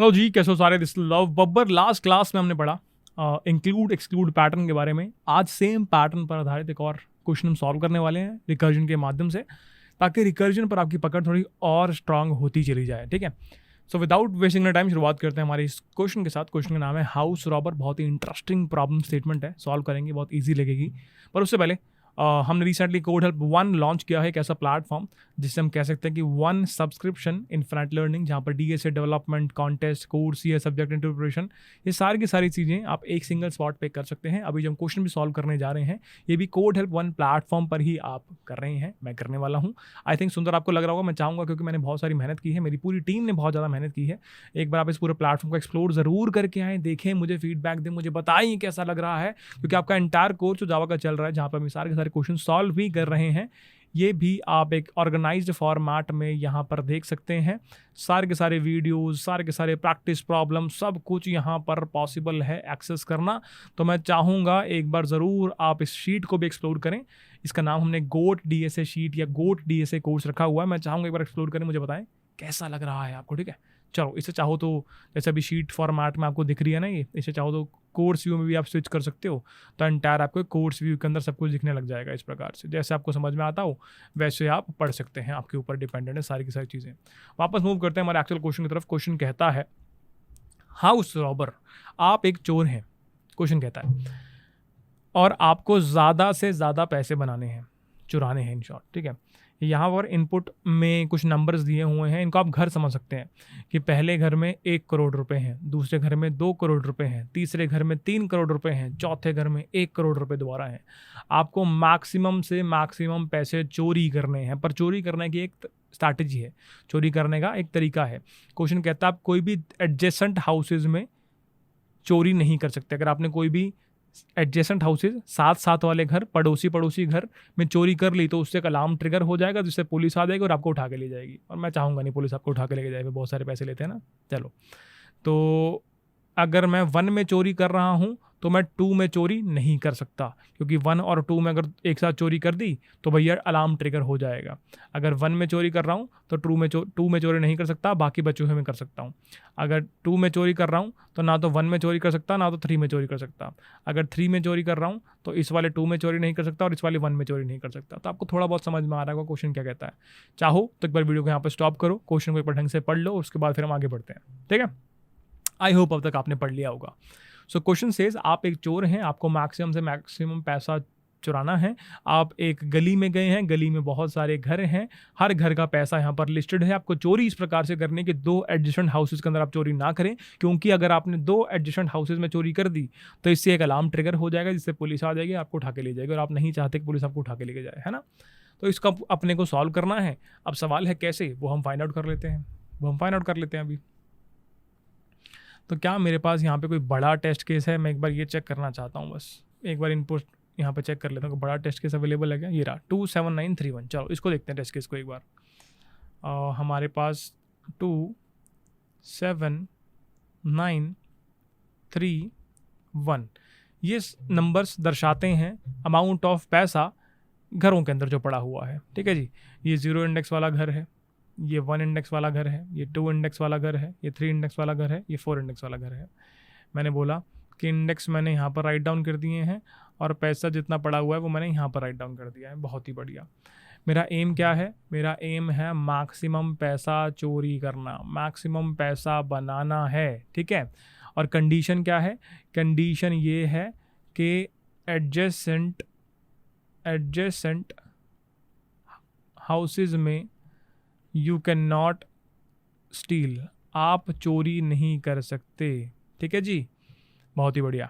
Hello जी, कैसे हो सारे? This love Babbar. Last class में हमने पढ़ा इंक्लूड एक्सक्लूड पैटर्न के बारे में। आज सेम पैटर्न पर आधारित एक और क्वेश्चन हम सॉल्व करने वाले हैं रिकर्जन के माध्यम से, ताकि रिकर्जन पर आपकी पकड़ थोड़ी और स्ट्रांग होती चली जाए। ठीक है, सो विदाउट वेस्टिंग टाइम शुरुआत करते हैं हमारे इस क्वेश्चन के साथ। क्वेश्चन का नाम है हाउस रॉबर। बहुत ही इंटरेस्टिंग प्रॉब्लम स्टेटमेंट है, सॉल्व करेंगे, बहुत ईजी लगेगी। पर उससे पहले हमने रिसेंटली कोड हेल्प 1 लॉन्च किया है, एक ऐसा प्लेटफॉर्म जिससे हम कह सकते हैं कि 1 सब्सक्रिप्शन इनफिनिट लर्निंग, जहाँ पर डीएसए डेवलपमेंट, कॉन्टेस्ट, कोर्स, ये सब्जेक्ट इंटरप्रिटेशन, ये सारी की सारी चीज़ें आप एक सिंगल स्पॉट पे कर सकते हैं। अभी जो हम क्वेश्चन भी सॉल्व करने जा रहे हैं, ये भी कोड हेल्प 1 प्लेटफॉर्म पर ही आप कर रहे हैं, मैं करने वाला हूँ। आई थिंक सुंदर आपको लग रहा होगा, मैं चाहूँगा, क्योंकि मैंने बहुत सारी मेहनत की है, मेरी पूरी टीम ने बहुत ज़्यादा मेहनत की है। एक बार आप इस पूरे प्लेटफॉर्म को एक्सप्लोर ज़रूर करके आएँ, देखें, मुझे फीडबैक दें, मुझे बताएं कैसा लग रहा है, क्योंकि आपका एंटायर कोर्स जो जावा का चल रहा है, जहाँ पर हम सारे के सारे क्वेश्चन सॉल्व भी कर रहे हैं, ये भी आप एक ऑर्गेनाइज्ड फॉर्मेट में यहाँ पर देख सकते हैं। सारे के सारे वीडियोस, सारे के सारे प्रैक्टिस प्रॉब्लम, सब कुछ यहाँ पर पॉसिबल है एक्सेस करना। तो मैं चाहूँगा एक बार ज़रूर आप इस शीट को भी एक्सप्लोर करें। इसका नाम हमने गोट डीएसए शीट या गोट डीएसए कोर्स रखा हुआ है। मैं चाहूँगा एक बार एक्सप्लोर करें, मुझे बताएं कैसा लग रहा है आपको। ठीक है, चलो, इसे चाहो तो जैसे अभी शीट फॉर्मेट में आपको दिख रही है ना, ये इसे चाहो तो कोर्स व्यू में भी आप स्विच कर सकते हो, तो एंटायर आपको कोर्स व्यू के अंदर सब कुछ दिखने लग जाएगा। इस प्रकार से जैसे आपको समझ में आता हो वैसे आप पढ़ सकते हैं, आपके ऊपर डिपेंडेंट है सारी की सारी चीज़ें। वापस मूव करते हैं हमारे एक्चुअल क्वेश्चन की तरफ। क्वेश्चन कहता है हाउस रॉबर, आप एक चोर हैं, क्वेश्चन कहता है, और आपको ज़्यादा से ज़्यादा पैसे बनाने हैं, चुराने हैं इन शॉर्ट। ठीक है, यहाँ पर इनपुट में कुछ नंबर्स दिए हुए हैं, इनको आप घर समझ सकते हैं कि पहले घर में 1 करोड़ रुपए हैं, दूसरे घर में 2 करोड़ रुपए हैं, तीसरे घर में 3 करोड़ रुपए हैं, चौथे घर में 1 करोड़ रुपए दोबारा हैं। आपको मैक्सिमम से मैक्सिमम पैसे चोरी करने हैं, पर चोरी करने की एक स्ट्रैटेजी है, चोरी करने का एक तरीका है। क्वेश्चन कहता है आप कोई भी एडजेसेंट हाउसेज में चोरी नहीं कर सकते। अगर आपने कोई भी एडजेसेंट हाउसेज, साथ साथ वाले घर, पड़ोसी घर में चोरी कर ली, तो उससे एक अलार्म ट्रिगर हो जाएगा, जिससे पुलिस आ जाएगी और आपको उठा के ले जाएगी। और मैं चाहूँगा नहीं पुलिस आपको उठा के लेके जाए, बहुत सारे पैसे लेते हैं ना। चलो, तो अगर मैं 1 में चोरी कर रहा हूँ तो मैं 2 में चोरी नहीं कर सकता, क्योंकि 1 और 2 में अगर एक साथ चोरी कर दी तो भैया अलार्म ट्रिगर हो जाएगा। अगर 1 में चोरी कर रहा हूँ तो 2 में चोरी नहीं कर सकता, बाकी बचे हुए में कर सकता हूँ। अगर 2 में चोरी कर रहा हूँ तो ना तो 1 में चोरी कर सकता, ना तो 3 में चोरी कर सकता। अगर 3 में चोरी कर रहा हूँ तो इस वाले 2 में चोरी नहीं कर सकता और इस वाले 1 में चोरी नहीं कर सकता। तो आपको थोड़ा बहुत समझ में आ रहा होगा क्वेश्चन क्या कहता है। चाहो तो एक बार वीडियो को यहाँ पर स्टॉप करो, क्वेश्चन को एक बार ढंग से पढ़ लो, उसके बाद फिर हम आगे बढ़ते हैं। ठीक है, आई होप अब तक आपने पढ़ लिया होगा। सो क्वेश्चन सेज आप एक चोर हैं, आपको मैक्सिमम से मैक्सिमम पैसा चुराना है। आप एक गली में गए हैं, गली में बहुत सारे घर हैं, हर घर का पैसा यहाँ पर लिस्टेड है। आपको चोरी इस प्रकार से करनी है कि 2 एडजेसेंट हाउसेज के अंदर आप चोरी ना करें, क्योंकि अगर आपने 2 एडजेसेंट हाउसेज में चोरी कर दी तो इससे एक अलार्म ट्रिगर हो जाएगा, जिससे पुलिस आ जाएगी, आपको उठा के ले जाएगी, और आप नहीं चाहते कि पुलिस आपको उठा के लेके जाए, है ना। तो इसका अपने को सॉल्व करना है। अब सवाल है कैसे, वो हम फाइंड आउट कर लेते हैं अभी। तो क्या मेरे पास यहाँ पे कोई बड़ा टेस्ट केस है? मैं एक बार ये चेक करना चाहता हूँ, बस एक बार इनपुट यहाँ पे चेक कर लेता हूँ कि बड़ा टेस्ट केस अवेलेबल है क्या। ये रहा 27931। चलो इसको देखते हैं टेस्ट केस को एक बार। हमारे पास 27931 ये नंबर्स दर्शाते हैं अमाउंट ऑफ पैसा घरों के अंदर जो पड़ा हुआ है। ठीक है जी, ये 0 इंडेक्स वाला घर है, ये 1 इंडेक्स वाला घर है, ये 2 इंडेक्स वाला घर है, ये 3 इंडेक्स वाला घर है, ये 4 इंडेक्स वाला घर है। मैंने बोला कि इंडेक्स मैंने यहाँ पर राइट डाउन कर दिए हैं, और पैसा जितना पड़ा हुआ है वो मैंने यहाँ पर राइट डाउन कर दिया है। बहुत ही बढ़िया। मेरा एम क्या है? मेरा एम है मैक्सिमम पैसा चोरी करना, मैक्सिमम पैसा बनाना है। ठीक है, और कंडीशन क्या है? कंडीशन ये है कि एडजेसेंट हाउसेज में यू कैन नॉट स्टील, आप चोरी नहीं कर सकते। ठीक है जी, बहुत ही बढ़िया।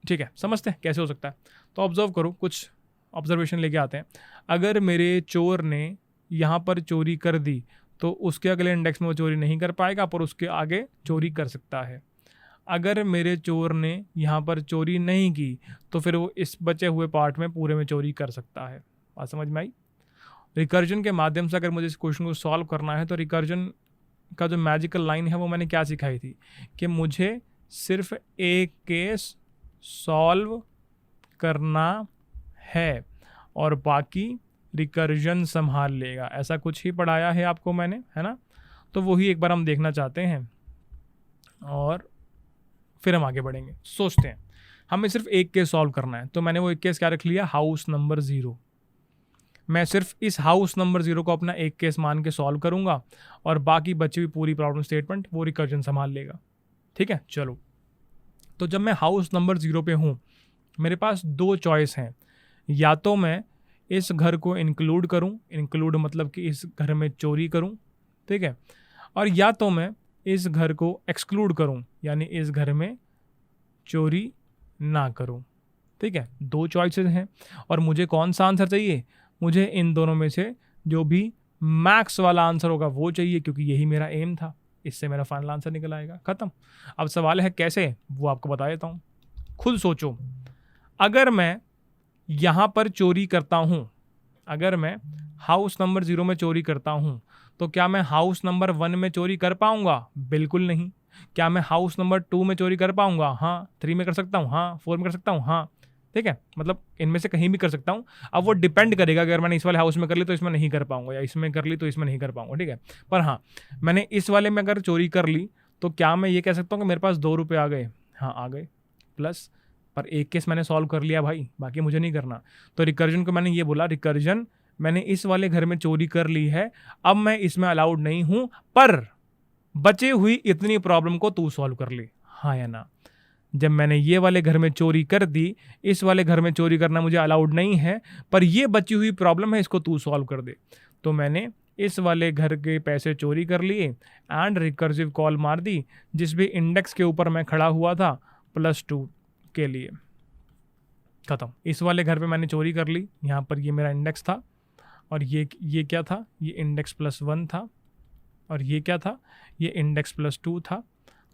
ठीक है, समझते हैं कैसे हो सकता है। तो ऑब्जर्व करो, कुछ ऑब्जर्वेशन लेके आते हैं। अगर मेरे चोर ने यहाँ पर चोरी कर दी तो उसके अगले इंडेक्स में वो चोरी नहीं कर पाएगा, पर उसके आगे चोरी कर सकता है। अगर मेरे चोर ने यहाँ पर चोरी नहीं की तो फिर वो इस बचे हुए पार्ट में पूरे में चोरी कर सकता है। बात समझ में आई? रिकर्जन के माध्यम से अगर मुझे इस क्वेश्चन को सॉल्व करना है, तो रिकर्जन का जो मैजिकल लाइन है वो मैंने क्या सिखाई थी कि मुझे सिर्फ एक केस सॉल्व करना है और बाकी रिकर्जन संभाल लेगा। ऐसा कुछ ही पढ़ाया है आपको मैंने, है ना। तो वही एक बार हम देखना चाहते हैं और फिर हम आगे बढ़ेंगे। सोचते हैं हमें सिर्फ एक केस सॉल्व करना है, तो मैंने वो एक केस क्या रख लिया, हाउस नंबर 0। मैं सिर्फ इस हाउस नंबर 0 को अपना एक केस मान के सॉल्व करूंगा और बाकी बची हुई पूरी प्रॉब्लम स्टेटमेंट वो रिकर्जन संभाल लेगा। ठीक है, चलो। तो जब मैं हाउस नंबर 0 पे हूँ, मेरे पास दो चॉइस हैं। या तो मैं इस घर को इंक्लूड करूं, इंक्लूड मतलब कि इस घर में चोरी करूं, ठीक है, और या तो मैं इस घर को एक्सक्लूड करूं, यानी इस घर में चोरी ना करूं। ठीक है, दो चॉइसेस हैं और मुझे कौन सा आंसर चाहिए, मुझे इन दोनों में से जो भी मैक्स वाला आंसर होगा वो चाहिए, क्योंकि यही मेरा एम था। इससे मेरा फाइनल आंसर निकल आएगा, खत्म। अब सवाल है कैसे, वो आपको बता देता हूं, खुद सोचो। अगर मैं यहां पर चोरी करता हूं, अगर मैं हाउस नंबर 0 में चोरी करता हूं, तो क्या मैं हाउस नंबर 1 में चोरी कर पाऊंगा? बिल्कुल नहीं। क्या मैं हाउस नंबर 2 में चोरी कर पाऊंगा? हाँ। 3 में कर सकता हूँ, हाँ। 4 में कर सकता हूँ, हाँ। ठीक है, मतलब इनमें से कहीं भी कर सकता हूँ। अब वो डिपेंड करेगा, अगर मैंने इस वाले हाउस में कर ली तो इसमें नहीं कर पाऊंगा, या इसमें कर ली तो इसमें नहीं कर पाऊंगा। ठीक है, पर हाँ, मैंने इस वाले में अगर चोरी कर ली तो क्या मैं ये कह सकता हूँ कि मेरे पास 2 रुपये आ गए? हाँ, आ गए। प्लस पर एक केस मैंने सॉल्व कर लिया भाई, बाकी मुझे नहीं करना। तो रिकर्जन को मैंने ये बोला, रिकर्जन मैंने इस वाले घर में चोरी कर ली है, अब मैं इसमें अलाउड नहीं हूं, पर बचे हुई इतनी प्रॉब्लम को तू सॉल्व कर ले, हाँ या ना। जब मैंने ये वाले घर में चोरी कर दी, इस वाले घर में चोरी करना मुझे अलाउड नहीं है, पर ये बची हुई प्रॉब्लम है, इसको तू सॉल्व कर दे। तो मैंने इस वाले घर के पैसे चोरी कर लिए एंड रिकर्सिव कॉल मार दी, जिस भी इंडेक्स के ऊपर मैं खड़ा हुआ था +2 के लिए, खत्म। इस वाले घर पे मैंने चोरी कर ली, यहाँ पर ये मेरा इंडेक्स था और ये क्या था, ये इंडेक्स +1 था, और ये क्या था, ये इंडेक्स +2 था।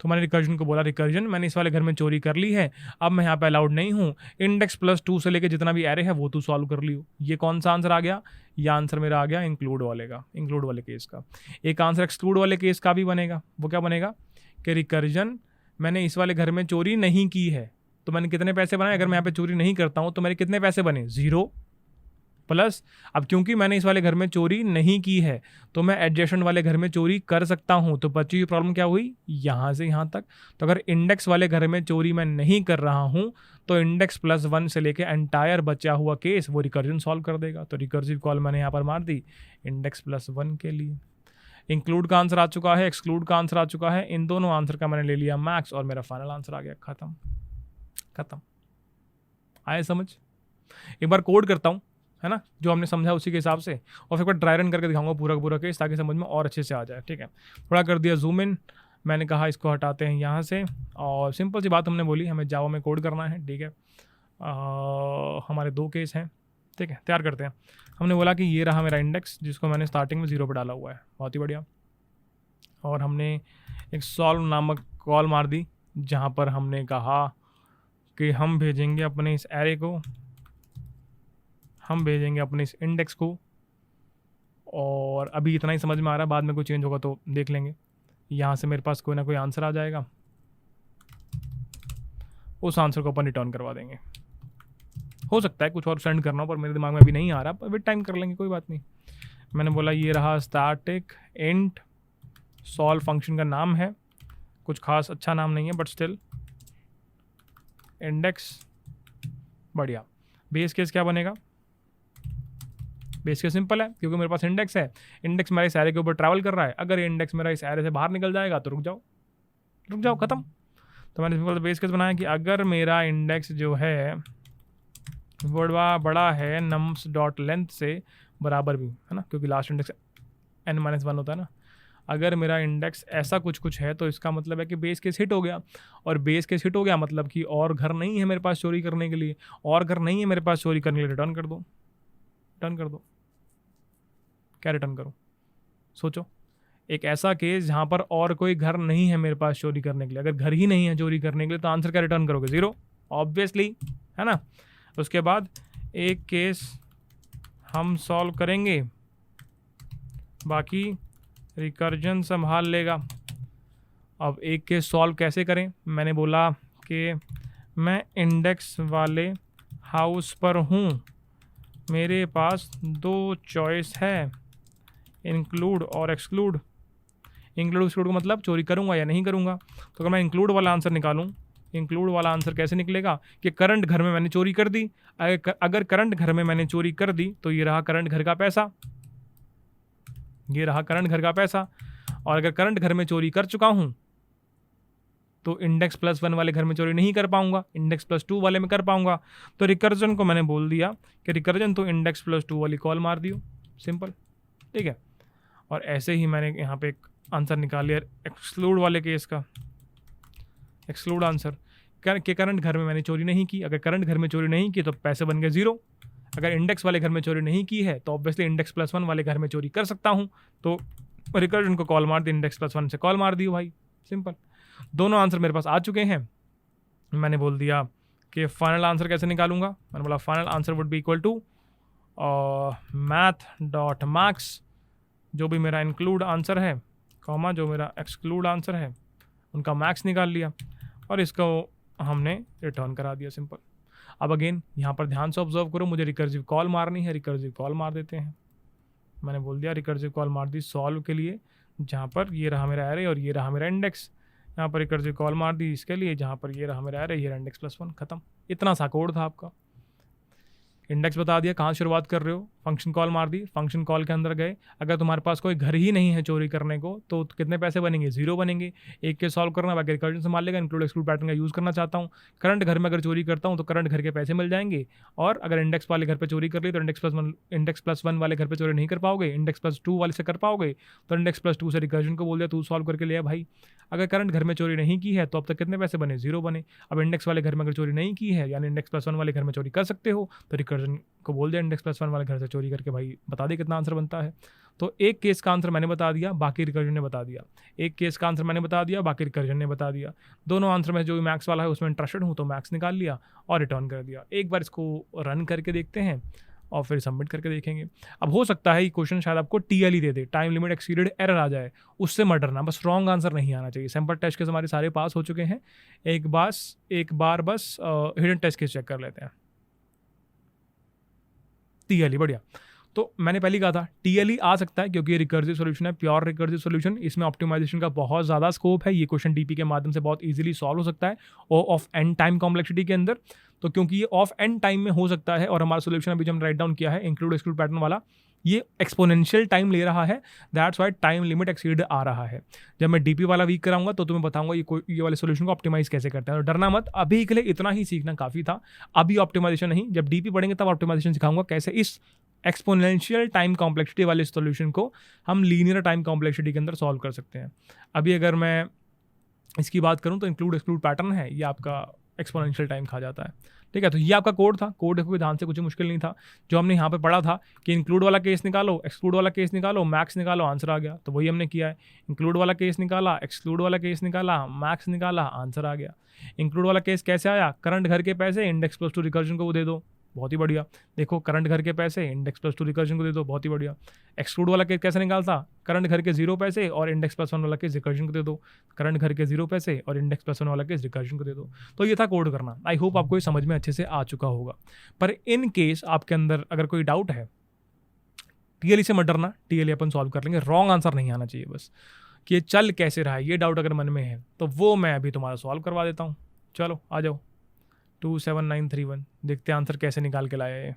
तो मैंने रिकर्जन को बोला, रिकर्जन मैंने इस वाले घर में चोरी कर ली है, अब मैं यहाँ पे अलाउड नहीं हूँ, इंडेक्स +2 से लेके जितना भी एरे है वो तू सॉल्व कर लियो। ये कौन सा आंसर आ गया, ये आंसर मेरा आ गया इंक्लूड वाले का, इंक्लूड वाले केस का। एक आंसर एक्सक्लूड वाले केस का भी बनेगा, वो क्या बनेगा कि रिकर्जन मैंने इस वाले घर में चोरी नहीं की है, तो मैंने कितने पैसे बनाए, अगर मैं यहाँ पे चोरी नहीं करता हूँ तो मेरे कितने पैसे बने, 0। प्लस अब क्योंकि मैंने इस वाले घर में चोरी नहीं की है तो मैं एडजेसेंट वाले घर में चोरी कर सकता हूं, तो बची हुई प्रॉब्लम क्या हुई, यहां से यहां तक। तो अगर इंडेक्स वाले घर में चोरी मैं नहीं कर रहा हूं तो इंडेक्स +1 से लेके एंटायर बचा हुआ केस वो रिकर्जन सॉल्व कर देगा। तो रिकर्सिव कॉल मैंने यहाँ पर मार दी इंडेक्स +1 के लिए। इंक्लूड का आंसर आ चुका है, एक्सक्लूड का आंसर आ चुका है, इन दोनों आंसर का मैंने ले लिया मैक्स और मेरा फाइनल आंसर आ गया, खत्म। खत्म, आए समझ? एक बार कोड करता हूँ, है ना, जो हमने समझा उसी के हिसाब से, और फिर एक बार ड्राई रन करके दिखाऊंगा पूरा का पूरा केस, ताकि समझ में और अच्छे से आ जाए। ठीक है, थोड़ा कर दिया जूम इन, मैंने कहा इसको हटाते हैं यहाँ से, और सिंपल सी बात हमने बोली, हमें जावा में कोड करना है। ठीक है, हमारे 2 केस हैं, ठीक है, तैयार करते हैं। हमने बोला कि ये रहा मेरा इंडेक्स, जिसको मैंने स्टार्टिंग में 0 पर डाला हुआ है, बहुत ही बढ़िया। और हमने एक सॉल्व नामक कॉल मार दी, जहाँ पर हमने कहा कि हम भेजेंगे अपने इस एरे को, हम भेजेंगे अपने इस इंडेक्स को, और अभी इतना ही समझ में आ रहा है, बाद में कोई चेंज होगा तो देख लेंगे। यहाँ से मेरे पास कोई ना कोई आंसर आ जाएगा, उस आंसर को अपन रिटर्न करवा देंगे। हो सकता है कुछ और सेंड करना हो, पर मेरे दिमाग में अभी नहीं आ रहा, पर विद टाइम कर लेंगे, कोई बात नहीं। मैंने बोला ये रहा स्टैटिक इंट सॉल्व फंक्शन का नाम है, कुछ खास अच्छा नाम नहीं है, बट स्टिल इंडेक्स, बढ़िया। बेस केस क्या बनेगा, बेस केस सिंपल है, क्योंकि मेरे पास इंडेक्स है, इंडेक्स मेरा इस एरे के ऊपर ट्रैवल कर रहा है, अगर इंडेक्स मेरा इस एरे से बाहर निकल जाएगा तो रुक जाओ, खत्म। तो मैंने सिंपल बेस केस बनाया कि अगर मेरा इंडेक्स जो है बड़ा है nums.length से बराबर भी, है ना, क्योंकि लास्ट इंडेक्स n-1 होता है ना, अगर मेरा इंडेक्स ऐसा कुछ है तो इसका मतलब है कि बेस केस हिट हो गया, और बेस केस हिट हो गया मतलब कि और घर नहीं है मेरे पास चोरी करने के लिए, और घर नहीं है मेरे पास चोरी करने के लिए, रिटर्न कर दो। क्या रिटर्न करूं, सोचो। एक ऐसा केस जहां पर और कोई घर नहीं है मेरे पास चोरी करने के लिए, अगर घर ही नहीं है चोरी करने के लिए तो आंसर क्या रिटर्न करोगे, 0 ऑब्वियसली, है ना। उसके बाद एक केस हम सॉल्व करेंगे, बाकी रिकर्जन संभाल लेगा। अब एक केस सॉल्व कैसे करें, मैंने बोला कि मैं इंडेक्स वाले हाउस पर हूँ, मेरे पास 2 चॉइस है, इंक्लूड और एक्सक्लूड। इंक्लूड एक्सक्लूड का मतलब चोरी करूँगा या नहीं करूँगा। तो अगर मैं इंक्लूड वाला आंसर निकालूँ, इंक्लूड वाला आंसर कैसे निकलेगा कि करंट घर में मैंने चोरी कर दी। अगर करंट घर में मैंने चोरी कर दी तो ये रहा करंट घर का पैसा, ये रहा करंट घर का पैसा। और अगर करंट घर में चोरी कर चुका हूँ तो इंडेक्स +1 वाले घर में चोरी नहीं कर पाऊंगा, इंडेक्स +2 वाले में कर पाऊंगा। तो रिकर्जन को मैंने बोल दिया कि रिकर्जन तो इंडेक्स +2 वाली कॉल मार दियो, सिंपल, ठीक है। और ऐसे ही मैंने यहाँ पे एक आंसर निकाल लिया एक्सक्लूड वाले केस का, एक्सक्लूड आंसर कि करंट घर में मैंने चोरी नहीं की। अगर करंट घर में चोरी नहीं की तो पैसे बन गए 0। अगर इंडेक्स वाले घर में चोरी नहीं की है तो ऑब्वियसली इंडेक्स +1 वाले घर में चोरी कर सकता हूँ। तो रिकर्जन को कॉल मार दी, इंडेक्स +1 से कॉल मार दी भाई, सिंपल। दोनों आंसर मेरे पास आ चुके हैं। मैंने बोल दिया कि फाइनल आंसर कैसे निकालूंगा। मैंने बोला final answer would be equal to math.max, जो भी मेरा इंक्लूड आंसर है कॉमा जो मेरा एक्सक्लूड आंसर है उनका मैक्स निकाल लिया और इसको हमने रिटर्न करा दिया, सिंपल। अब अगेन यहाँ पर ध्यान से ऑब्जर्व करो, मुझे रिकर्सिव कॉल मारनी है, रिकर्सिव कॉल मार देते हैं। मैंने बोल दिया रिकर्सिव कॉल मार दी सॉल्व के लिए, जहाँ पर ये रहा मेरा एरे और ये रहा मेरा इंडेक्स। यहाँ पर रिकर्सिव कॉल मार दी इसके लिए, जहाँ पर ये रहा मेरा एरे, ये रहा इंडेक्स +1, खत्म। इतना सा कोड था आपका। इंडेक्स बता दिया कहाँ शुरुआत कर रहे हो, फंक्शन कॉल मार दी, फंक्शन कॉल के अंदर गए। अगर तुम्हारे पास कोई घर ही नहीं है चोरी करने को तो कितने पैसे बनेंगे, 0 बनेंगे। एक के सॉल्व करना, बाकी रिकर्जन संभाल लेगा। इंक्लूड एक्सक्लूड पैटर्न का यूज़ करना चाहता हूँ। करंट घर में अगर चोरी करता हूँ तो करंट घर के पैसे मिल जाएंगे, और अगर इंडेक्स वाले घर पर चोरी कर ली तो इंडेक्स +1 वाले घर पर चोरी नहीं कर पाओगे, इंडेक्स +2 वाले से कर पाओगे। तो इंडेक्स +2 से रिकर्जन को बोल दिया तू सॉल्व करके ले भाई। अगर करंट घर में चोरी नहीं की है तो अब तक कितने पैसे बने, 0 बने। अब इंडेक्स वाले घर में अगर चोरी नहीं की है यानी इंडेक्स +1 वाले घर में चोरी कर सकते हो, तो रिकर्जन को बोल दिया इंडेक्स +1 वाले घर से चोरी करके भाई बता दे कितना आंसर बनता है। तो एक केस का आंसर मैंने बता दिया, बाकी रिकर्जन ने बता दिया। एक केस का आंसर मैंने बता दिया, बाकी रिकर्जन ने बता दिया। दोनों आंसर में जो भी मैक्स वाला है उसमें इंटरेस्टेड हूँ तो मैक्स निकाल लिया और रिटर्न कर दिया। एक बार इसको रन करके देखते हैं और फिर सबमिट करके देखेंगे। अब हो सकता है ये क्वेश्चन शायद आपको TL ही दे दे, टाइम लिमिट एक्सीडेड एरर आ जाए, उससे मत डरना, बस रॉन्ग आंसर नहीं आना चाहिए। सैंपल टेस्ट केस हमारे सारे पास हो चुके हैं। एक बार बस हिडन टेस्ट केस चेक कर लेते हैं। TL बढ़िया। तो मैंने पहले कहा था TL आ सकता है क्योंकि ये रिकर्सिव सॉल्यूशन है, प्योर रिकर्सिव सॉल्यूशन। इसमें ऑप्टिमाइजेशन का बहुत ज़्यादा स्कोप है। ये क्वेश्चन DP के माध्यम से बहुत इजीली सॉल्व हो सकता है ऑफ एन टाइम कॉम्प्लेक्सिटी के अंदर। तो क्योंकि ये ऑफ एन टाइम में हो सकता है और हमारा सोल्यूशन अभी जो हम राइट डाउन किया है इंक्लूड एक्सक्लूड पैटर्न वाला, ये एक्सपोनेंशियल टाइम ले रहा है, that's why time limit exceed आ रहा है। जब मैं DP वाला वीक कराऊंगा तो तुम्हें बताऊंगा ये वाले सोल्यूशन को ऑप्टिमाइज कैसे करते हैं। तो डरना मत, अभी के लिए इतना ही सीखना काफ़ी था। अभी ऑप्टिमाइजेशन नहीं, जब DP पढ़ेंगे तब ऑप्टिमाइजेशन सिखाऊंगा कैसे इस एक्सपोनेंशियल टाइम कॉम्प्लेक्सिटी वाले सॉल्यूशन को हम लीनियर टाइम कॉम्प्लेक्सिटी के अंदर सॉल्व कर सकते हैं। अभी अगर मैं इसकी बात करूं तो इंक्लूड एक्सक्लूड पैटर्न है, ये आपका एक्सपोनेंशियल टाइम खा जाता है, ठीक है। तो ये आपका कोड था, कोड कोई ध्यान से कुछ मुश्किल नहीं था। जो हमने यहाँ पे पढ़ा था कि इंक्लूड वाला केस निकालो, एक्सक्लूड वाला केस निकालो, मैक्स निकालो, आंसर आ गया। तो वही हमने किया है, इंक्लूड वाला केस निकाला, एक्सक्लूड वाला केस निकाला, मैक्स निकाला, आंसर आ गया। इंक्लूड वाला केस कैसे आया, करंट घर के पैसे इंडेक्स +2 रिकर्जन को वो दे दो, बहुत ही बढ़िया। देखो करंट घर के पैसे इंडेक्स +2 रिकर्जन को दे दो, बहुत ही बढ़िया। एक्सक्लूड वाला केस कैसे निकालता, करंट घर के 0 पैसे और इंडेक्स +1 वाला केस रिकर्जन को दे दो, करंट घर के 0 पैसे और इंडेक्स +1 वाला केस रिकर्जन को दे दो। तो ये था कोड करना। आई होप आपको ये समझ में अच्छे से आ चुका होगा। पर इन केस आपके अंदर अगर कोई डाउट है, TL से मत डरना, TL अपन सॉल्व कर लेंगे। रॉन्ग आंसर नहीं आना चाहिए बस, कि ये चल कैसे रहा है, ये डाउट अगर मन में है तो वो मैं अभी तुम्हारा सॉल्व करवा देता हूँ। चलो आ जाओ, 27931 देखते हैं आंसर कैसे निकाल के लाया ये।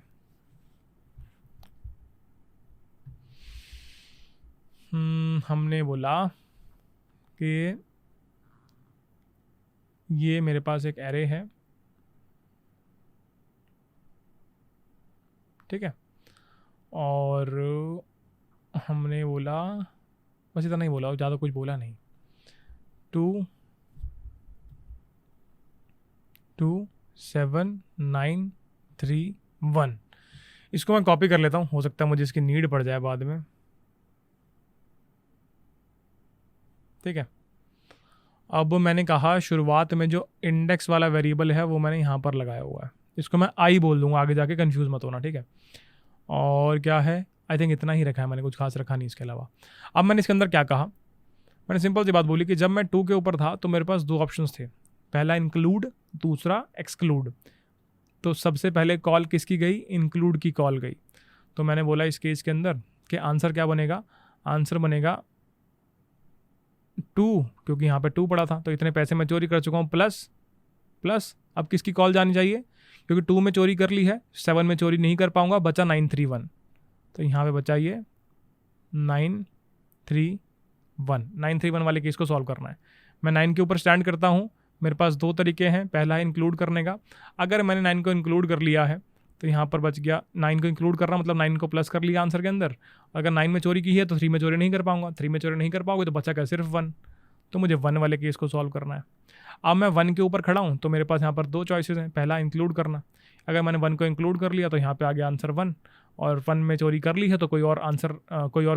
हमने बोला कि ये मेरे पास एक एरे है, ठीक है, और हमने बोला बस इतना ही बोला, ज़्यादा कुछ बोला नहीं। 27931 इसको मैं कॉपी कर लेता हूँ, हो सकता है मुझे इसकी नीड पड़ जाए बाद में, ठीक है। अब मैंने कहा शुरुआत में जो इंडेक्स वाला वेरिएबल है वो मैंने यहाँ पर लगाया हुआ है, इसको मैं आई बोल दूंगा, आगे जाके कंफ्यूज मत होना, ठीक है। और क्या है, आई थिंक इतना ही रखा है मैंने, कुछ खास रखा नहीं इसके अलावा। अब मैंने इसके अंदर क्या कहा, मैंने सिंपल सी बात बोली कि जब मैं 2 के ऊपर था तो मेरे पास 2 ऑप्शंस थे, पहला इंक्लूड, दूसरा एक्सक्लूड। तो सबसे पहले कॉल किसकी गई, इंक्लूड की कॉल गई। तो मैंने बोला इस केस के अंदर कि आंसर क्या बनेगा, आंसर बनेगा 2, क्योंकि यहाँ पे 2 पड़ा था, तो इतने पैसे मैं चोरी कर चुका हूँ, प्लस अब किसकी कॉल जानी चाहिए, क्योंकि 2 में चोरी कर ली है, 7 में चोरी नहीं कर पाऊंगा, बचा 931। तो यहाँ पे बचा ये 931 वाले केस को सॉल्व करना है। मैं 9 के ऊपर स्टैंड करता हूँ। मेरे पास 2 तरीके हैं। पहला है इंक्लूड करने का। अगर मैंने 9 को इंक्लूड कर लिया है तो यहाँ पर बच गया 9 को इंक्लूड करना, मतलब 9 को प्लस कर लिया आंसर के अंदर। अगर 9 में चोरी की है तो 3 में चोरी नहीं कर पाऊंगा, 3 में चोरी नहीं कर पाओगे तो बचा क्या, सिर्फ 1। तो मुझे 1 वाले केस को सॉल्व करना है। अब मैं 1 के ऊपर खड़ा हूँ तो मेरे पास यहाँ पर 2 चॉइसेस हैं। पहला इंक्लूड करना, अगर मैंने 1 को इंक्लूड कर लिया तो यहाँ पे आ गया आंसर 1, और 1 में चोरी कर ली है तो कोई और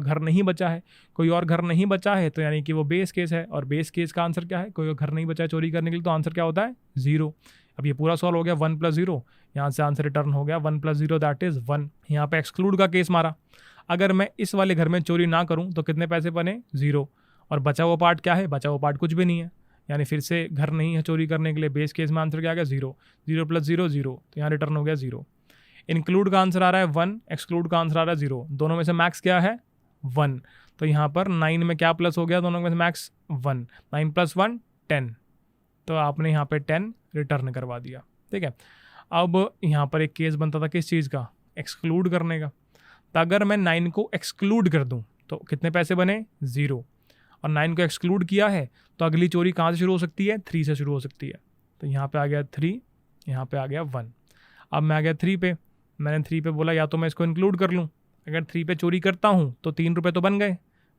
घर नहीं बचा है। कोई और घर नहीं बचा है तो यानी कि वो बेस केस है, और बेस केस का आंसर क्या है, कोई और घर नहीं बचा है चोरी करने के लिए, तो आंसर क्या होता है, 0। अब ये पूरा सॉल्व हो गया, 1 + 0, यहाँ से आंसर रिटर्न हो गया 1 + 0 दैट इज़ 1। यहाँ पे एक्सक्लूड का केस मारा, अगर मैं इस वाले घर में चोरी ना करूँ तो कितने पैसे बने, 0, और बचा हुआ पार्ट क्या है, बचा हुआ पार्ट कुछ भी नहीं है, यानी फिर से घर नहीं है चोरी करने के लिए। बेस केस में आंसर क्या आ गया, 0, 0 + 0 0, तो यहाँ रिटर्न हो गया 0। इंक्लूड का आंसर आ रहा है 1, एक्सक्लूड का आंसर आ रहा है 0, दोनों में से मैक्स क्या है, 1। तो यहाँ पर 9 में क्या प्लस हो गया, दोनों में से मैक्स 1, 9 + 1 10, तो आपने यहाँ पे 10 रिटर्न करवा दिया। ठीक है, अब यहाँ पर एक केस बनता था किस चीज़ का, एक्सक्लूड करने का। तो अगर मैं 9 को एक्सक्लूड कर दूँ तो कितने पैसे बने, 0, और 9 को एक्सक्लूड किया है तो अगली चोरी कहाँ से शुरू हो सकती है, 3 से शुरू हो सकती है। तो यहाँ पे आ गया 3, यहाँ पे आ गया 1। अब मैं आ गया 3 पे, मैंने 3 पे बोला या तो मैं इसको इंक्लूड कर लूँ, अगर 3 पे चोरी करता हूँ तो 3 रुपये तो बन गए,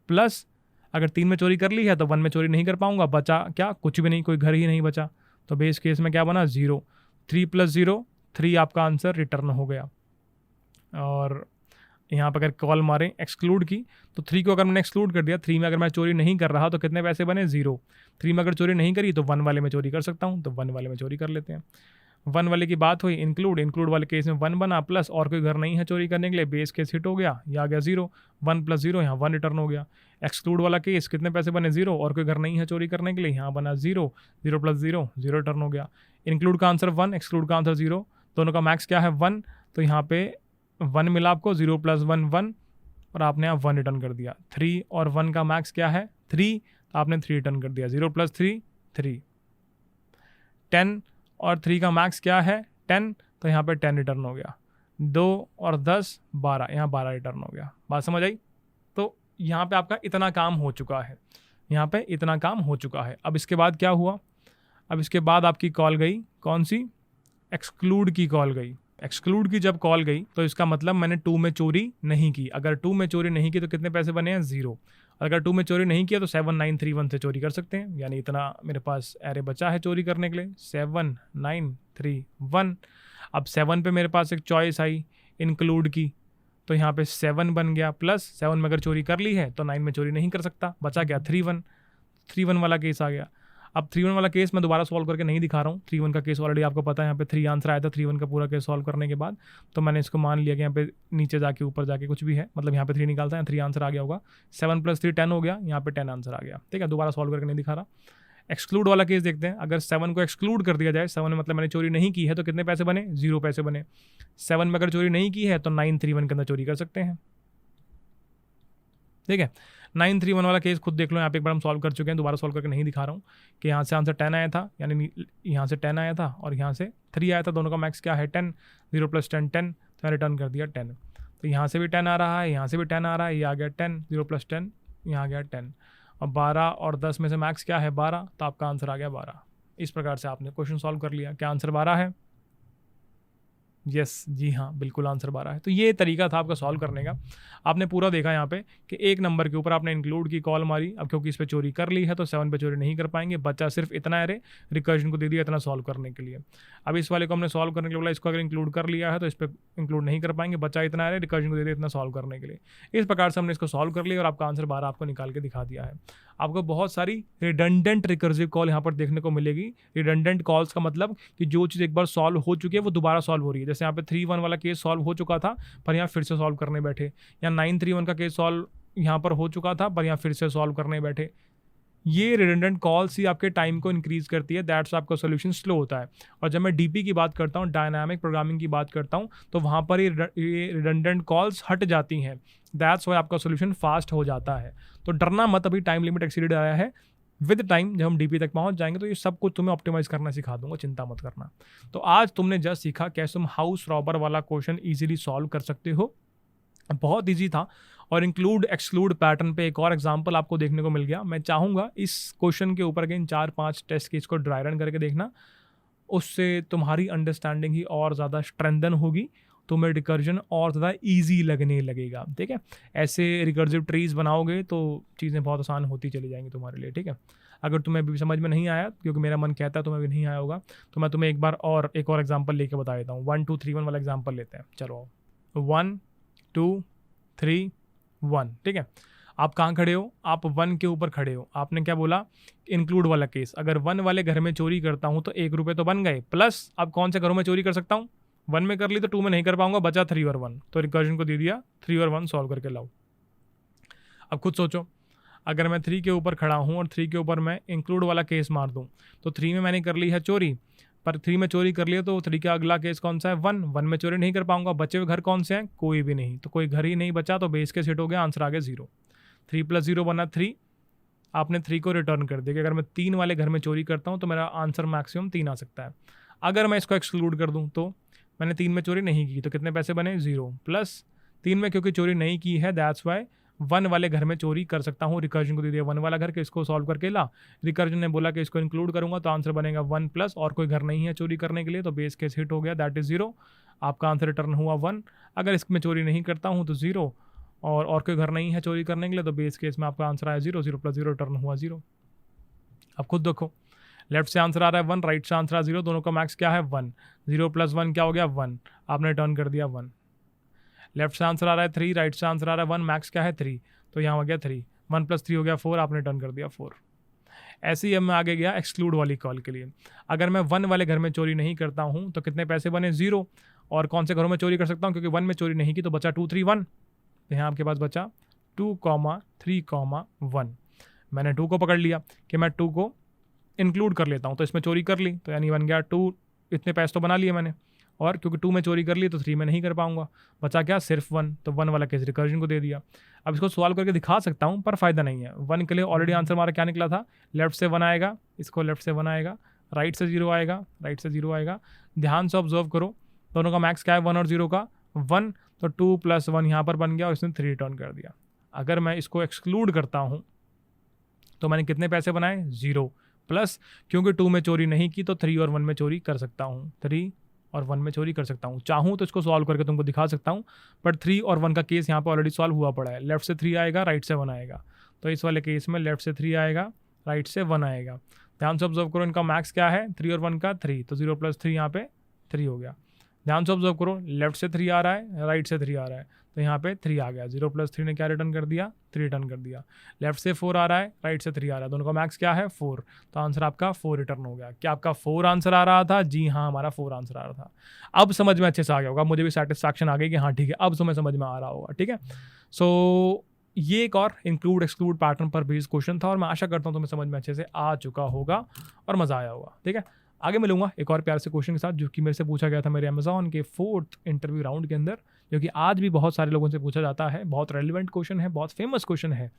प्लस अगर 3 में चोरी कर ली है तो 1 में चोरी नहीं कर पाऊंगा, बचा क्या, कुछ भी नहीं, कोई घर ही नहीं बचा। तो बेस केस में क्या बना, 0, 3 + 0 3 आपका आंसर रिटर्न हो गया। और यहाँ पर अगर कॉल मारें एक्सक्लूड की तो 3 को अगर मैंने एक्सक्लूड कर दिया, 3 में अगर मैं चोरी नहीं कर रहा तो कितने पैसे बने, 0। 3 में अगर चोरी नहीं करी तो 1 वाले में चोरी कर सकता हूँ, तो 1 वाले में चोरी कर लेते हैं। 1 वाले की बात हुई, इंक्लूड वाले केस में 1 बना, प्लस और कोई घर नहीं है चोरी करने के लिए, बेस केस हिट हो गया, ये आ गया 0, 1 + 0 यहाँ 1 रिटर्न हो गया। एक्सक्लूड वाला केस कितने पैसे बने, 0, और कोई घर नहीं है चोरी करने के लिए, यहाँ बना 0, 0 + 0 0 रिटर्न हो गया। इंक्लूड का आंसर 1, एक्सक्लूड का आंसर 0, दोनों का मैक्स क्या है, 1, तो यहाँ पे 1 मिला आपको, 0 + 1 1, और आपने यहाँ 1 रिटर्न कर दिया। 3 और 1 का मैक्स क्या है, 3, तो आपने 3 रिटर्न कर दिया। 0 + 3 3, 10 और 3 का मैक्स क्या है, 10, तो यहाँ पे 10 रिटर्न हो गया। 2 और 10 12, यहाँ 12 रिटर्न हो गया। बात समझ आई। तो यहाँ पे आपका इतना काम हो चुका है, यहाँ पे इतना काम हो चुका है। अब इसके बाद क्या हुआ, अब इसके बाद आपकी कॉल गई, कौन सी, एक्सक्लूड की कॉल गई। एक्सक्लूड की जब कॉल गई तो इसका मतलब मैंने 2 में चोरी नहीं की। अगर 2 में चोरी नहीं की तो कितने पैसे बने हैं, 0। अगर 2 में चोरी नहीं किया तो 7931 से चोरी कर सकते हैं, यानी इतना मेरे पास एरे बचा है चोरी करने के लिए, 7931। अब 7 पे मेरे पास एक चॉइस आई इंक्लूड की, तो यहाँ पे 7 बन गया, प्लस 7 में अगर चोरी कर ली है तो 9 में चोरी नहीं कर सकता, बचा गया 3-1 वाला केस आ गया। अब 3-1 वाला केस मैं दोबारा सॉल्व करके नहीं दिखा रहा हूँ, 3-1 का केस ऑलरेडी आपको पता है, यहाँ पे 3 आंसर आया था 3-1 का पूरा केस सॉल्व करने के बाद। तो मैंने इसको मान लिया कि यहाँ पे नीचे जाके ऊपर जाके कुछ भी है, मतलब यहाँ पे 3 निकालता है, 3 आंसर आ गया होगा, 7 + 3 10 हो गया, यहाँ पे 10 आंसर आ गया। ठीक है, दोबारा सॉल्व करके नहीं दिखा रहा। एक्सक्लूड वाला केस देखते हैं, अगर 7 को एक्सक्लूड कर दिया जाए, 7 में मतलब मैंने चोरी नहीं की है तो कितने पैसे बने, 0 पैसे बने। 7 में अगर चोरी नहीं की है तो 931 के अंदर चोरी कर सकते हैं। ठीक है, 931 वाला केस खुद देख लो, यहाँ पे एक बार हम सॉल्व कर चुके हैं, दोबारा सॉल्व करके नहीं दिखा रहा हूँ कि यहाँ से आंसर 10 आया था, यानी यहाँ से 10 आया था और यहाँ से 3 आया था, दोनों का मैक्स क्या है 10, 0 + 10 10, तो रिटर्न कर दिया 10। तो यहाँ से भी 10 आ रहा है, यहाँ से भी 10 आ रहा है, ये आ गया 10, 0 + 10 यहाँ आ गया 10, और 12 और 10 में से मैक्स क्या है 12, तो आपका आंसर आ गया 12। इस प्रकार से आपने क्वेश्चन सॉल्व कर लिया। क्या आंसर 12 है? यस, जी हाँ, बिल्कुल आंसर 12 है। तो ये तरीका था आपका सॉल्व करने का। आपने पूरा देखा यहाँ पे कि एक नंबर के ऊपर आपने इंक्लूड की कॉल मारी, अब क्योंकि इस पे चोरी कर ली है तो 7 पे चोरी नहीं कर पाएंगे, बच्चा सिर्फ इतना एरे रिकर्जन को दे दिया इतना सॉल्व करने के लिए। अब इस वाले को हमने सॉल्व करने के लिए बोला, इसको अगर इंक्लूड कर लिया है तो इस पर इंक्लूड नहीं कर पाएंगे, बच्चा इतना एरे रिकर्जन को दे दिया इतना सॉल्व करने के लिए। इस प्रकार से हमने इसको सॉल्व कर लिया और आपका आंसर 12 आपको निकाल के दिखा दिया है। आपको बहुत सारी रिडंडेंट रिकर्सिव कॉल यहाँ पर देखने को मिलेगी। रिडंडेंट कॉल्स का मतलब कि जो चीज़ एक बार सॉल्व हो चुकी है वो दोबारा सॉल्व हो रही है। जैसे यहाँ पे 3-1 वाला केस सॉल्व हो चुका था पर यहाँ फिर से सॉल्व करने बैठे, या 931 का केस सॉल्व यहाँ पर हो चुका था पर यहाँ फिर से सॉल्व करने बैठे। ये रिडंडेंट कॉल्स ही आपके टाइम को इंक्रीज करती है, दैट्स आपका सोल्यूशन स्लो होता है। और जब मैं डीपी की बात करता हूँ, डायनामिक प्रोग्रामिंग की बात करता हूँ, तो वहाँ पर ये रिडंडेंट कॉल्स हट जाती हैं, दैट्स वाई आपका सोल्यूशन फास्ट हो जाता है। तो डरना मत, अभी टाइम लिमिट एक्सीडेड आया है, विद टाइम जब हम डीपी तक पहुंच जाएंगे तो ये सब कुछ तुम्हें ऑप्टिमाइज करना सिखा दूंगा, चिंता मत करना। तो आज तुमने जस्ट सीखा कैसे तुम हाउस रॉबर वाला क्वेश्चन इजीली सॉल्व कर सकते हो, बहुत इजी था। और इंक्लूड एक्सक्लूड पैटर्न पे एक और एग्जांपल आपको देखने को मिल गया। मैं चाहूँगा इस क्वेश्चन के ऊपर अगेन 4-5 टेस्ट केस को ड्राई रन करके देखना, उससे तुम्हारी अंडरस्टैंडिंग ही और ज़्यादा स्ट्रेंथन होगी, तुम्हें रिकर्जन और ज़्यादा ईजी लगने लगेगा। ठीक है, ऐसे रिकर्सिव ट्रीज बनाओगे तो चीज़ें बहुत आसान होती चली जाएंगी तुम्हारे लिए। ठीक है, अगर तुम्हें अभी समझ में नहीं आया, क्योंकि मेरा मन कहता है तुम्हें अभी नहीं आया होगा, तो मैं तुम्हें एक और एग्जाम्पल लेके बता देता हूँ। 1 2 3 1 वाला एग्जाम्पल लेते हैं। चलो 1 2 3 1। ठीक है, आप कहाँ खड़े हो? आप 1 के ऊपर खड़े हो। आपने क्या बोला? इंक्लूड वाला केस। अगर 1 वाले घर में चोरी करता हूँ तो 1 रुपये तो बन गए, प्लस अब कौन से घरों में चोरी कर सकता हूँ? 1 में कर ली तो 2 में नहीं कर पाऊंगा, बचा 3 और 1। तो रिकर्जन को दे दिया 3 और 1 सॉल्व करके लाओ। अब खुद सोचो, अगर मैं 3 के ऊपर खड़ा हूँ और 3 के ऊपर मैं इंक्लूड वाला केस मार दूँ तो 3 में मैंने कर ली है चोरी, पर 3 में चोरी कर लिया तो 3 का अगला केस कौन सा है? 1 में चोरी नहीं कर पाऊंगा। बचे हुए घर कौन से हैं? कोई भी नहीं। तो कोई घर ही नहीं बचा, तो बेस केस हिट हो गया, आंसर आ गया 0। 3 + 0 बना 3। आपने 3 को रिटर्न कर दिया कि अगर मैं 3 वाले घर में चोरी करता हूँ तो मेरा आंसर मैक्सिमम 3 आ सकता है। अगर मैं इसको एक्सक्लूड कर दूँ तो मैंने 3 में चोरी नहीं की, तो कितने पैसे बने? 0। प्लस 3 में क्योंकि चोरी नहीं की है, दैट्स वाई 1 वाले घर में चोरी कर सकता हूँ। रिकर्जन को दे दिया 1 वाला घर के, इसको सॉल्व करके ला। रिकर्जन ने बोला कि इसको इंक्लूड करूंगा तो आंसर बनेगा 1 प्लस और कोई घर नहीं है चोरी करने के लिए, तो बेस केस हिट हो गया, दैट इज 0। आपका आंसर रिटर्न हुआ 1। अगर इसमें चोरी नहीं करता हूँ तो 0 और कोई घर नहीं है चोरी करने के लिए, तो बेस केस में आपका आंसर आया 0। 0 + 0 रिटर्न हुआ 0। अब खुद देखो, लेफ्ट से आंसर आ रहा है 1, राइट से आंसर आ 0, दोनों का मैक्स क्या है? 1। 0 + 1 क्या हो गया? 1। आपने रिटर्न कर दिया 1। लेफ्ट से आंसर आ रहा है 3, राइट से आंसर आ रहा है 1, मैक्स क्या है? 3, तो यहाँ हो गया 3। 1 + 3 हो गया 4, आपने रिटर्न कर दिया 4। ऐसे ही अब मैं आगे गया एक्सक्लूड वाली कॉल के लिए। अगर मैं 1 वाले घर में चोरी नहीं करता हूँ तो कितने पैसे बने? 0। और कौन से घरों में चोरी कर सकता हूँ? क्योंकि 1 में चोरी नहीं की तो बचा 2 3 1। तो यहाँ आपके पास बचा 2, 3, 1। मैंने 2 को पकड़ लिया कि मैं 2 को इंक्लूड कर लेता हूँ, तो इसमें चोरी कर ली, तो यानी बन गया 2। इतने पैसे तो बना लिए मैंने, और क्योंकि 2 में चोरी कर ली तो 3 में नहीं कर पाऊंगा, बचा क्या? सिर्फ 1। तो 1 वाला केस रिकर्जन को दे दिया। अब इसको सॉल्व करके दिखा सकता हूँ, पर फायदा नहीं है। 1 के लिए ऑलरेडी आंसर हमारा क्या निकला था? लेफ्ट से 1 आएगा, इसको लेफ्ट से 1 आएगा, राइट से 0 आएगा, राइट से 0 आएगा। ध्यान से ऑब्जर्व करो, दोनों का मैक्स क्या है? 1 और 0 का 1। तो 2 + 1 यहाँ पर बन गया और इसने 3 रिटर्न कर दिया। अगर मैं इसको एक्सक्लूड करता हूँ तो मैंने कितने पैसे बनाए? 0। प्लस क्योंकि 2 में चोरी नहीं की तो 3 और 1 में चोरी कर सकता हूँ, 3 और 1 में चोरी कर सकता हूँ। चाहूँ तो इसको सॉल्व करके तुमको दिखा सकता हूँ, बट 3 और 1 का केस यहाँ पर ऑलरेडी सॉल्व हुआ पड़ा है। लेफ्ट से 3 आएगा, राइट से 1 आएगा, तो इस वाले केस में लेफ्ट से 3 आएगा, राइट से 1 आएगा। ध्यान से ऑब्जर्व करो, इनका मैक्स क्या है? 3 और 1 का 3, तो 0 + 3 यहाँ पे 3 हो गया। ध्यान से ऑब्जर्व करो, लेफ्ट से 3 आ रहा है, राइट से 3 आ रहा है, तो यहाँ पे 3 आ गया। 0 + 3 ने क्या रिटर्न कर दिया? 3 रिटर्न कर दिया। लेफ्ट से 4 आ रहा है, राइट से 3 आ रहा है, दोनों का मैक्स क्या है? 4, तो आंसर आपका 4 रिटर्न हो गया। क्या आपका 4 आंसर आ रहा था? जी हाँ, हमारा 4 आंसर आ रहा था। अब समझ में अच्छे से आ गया होगा, मुझे भी सेटिस्फैक्शन आ गई कि हाँ ठीक है, अब तुम्हें समझ में आ रहा होगा। ठीक है, सो ये एक और इंक्लूड एक्सक्लूड पैटर्न पर बेस्ड क्वेश्चन था, और मैं आशा करता हूँ तुम्हें समझ में अच्छे से आ चुका होगा और मज़ा आया होगा। ठीक है, आगे मिलूंगा एक और प्यार से क्वेश्चन के साथ, जो कि मेरे से पूछा गया था मेरे अमेजॉन के 4th इंटरव्यू राउंड के अंदर, जो कि आज भी बहुत सारे लोगों से पूछा जाता है। बहुत रेलिवेंट क्वेश्चन है, बहुत फेमस क्वेश्चन है।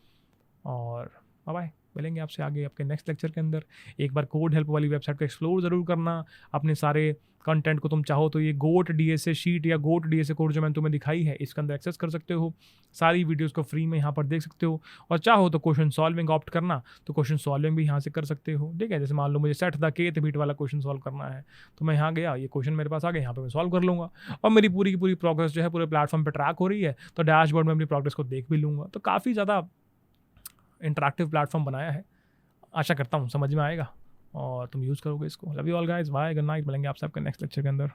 और बाय, मिलेंगे आपसे आगे आपके नेक्स्ट लेक्चर के अंदर। एक बार कोड हेल्प वाली वेबसाइट को एक्सप्लोर ज़रूर करना। अपने सारे कंटेंट को तुम चाहो तो ये गोट DSA शीट या गोट DSA कोड जो मैंने तुम्हें दिखाई है, इसके अंदर एक्सेस कर सकते हो। सारी वीडियोस को फ्री में यहाँ पर देख सकते हो, और चाहो तो क्वेश्चन सॉल्विंग ऑप्ट करना तो क्वेश्चन सॉल्विंग भी यहाँ से कर सकते हो। ठीक है, जैसे मान लो मुझे सेट द kth बीट वाला क्वेश्चन सॉल्व करना है, तो मैं यहाँ गया, ये क्वेश्चन मेरे पास आ गया, यहाँ पर मैं सॉल्व कर लूँगा, और मेरी पूरी की पूरी प्रोग्रेस जो है पूरे प्लेटफॉर्म पर ट्रैक हो रही है, तो डैशबोर्ड में अपनी प्रोग्रेस को देख भी लूँगा। तो काफ़ी ज़्यादा इंटरैक्टिव प्लेटफॉर्म बनाया है। आशा करता हूँ समझ में आएगा और तुम यूज़ करोगे इसको। Love you all guys, bye, good night. मिलेंगे आप सबके नेक्स्ट लेक्चर के अंदर।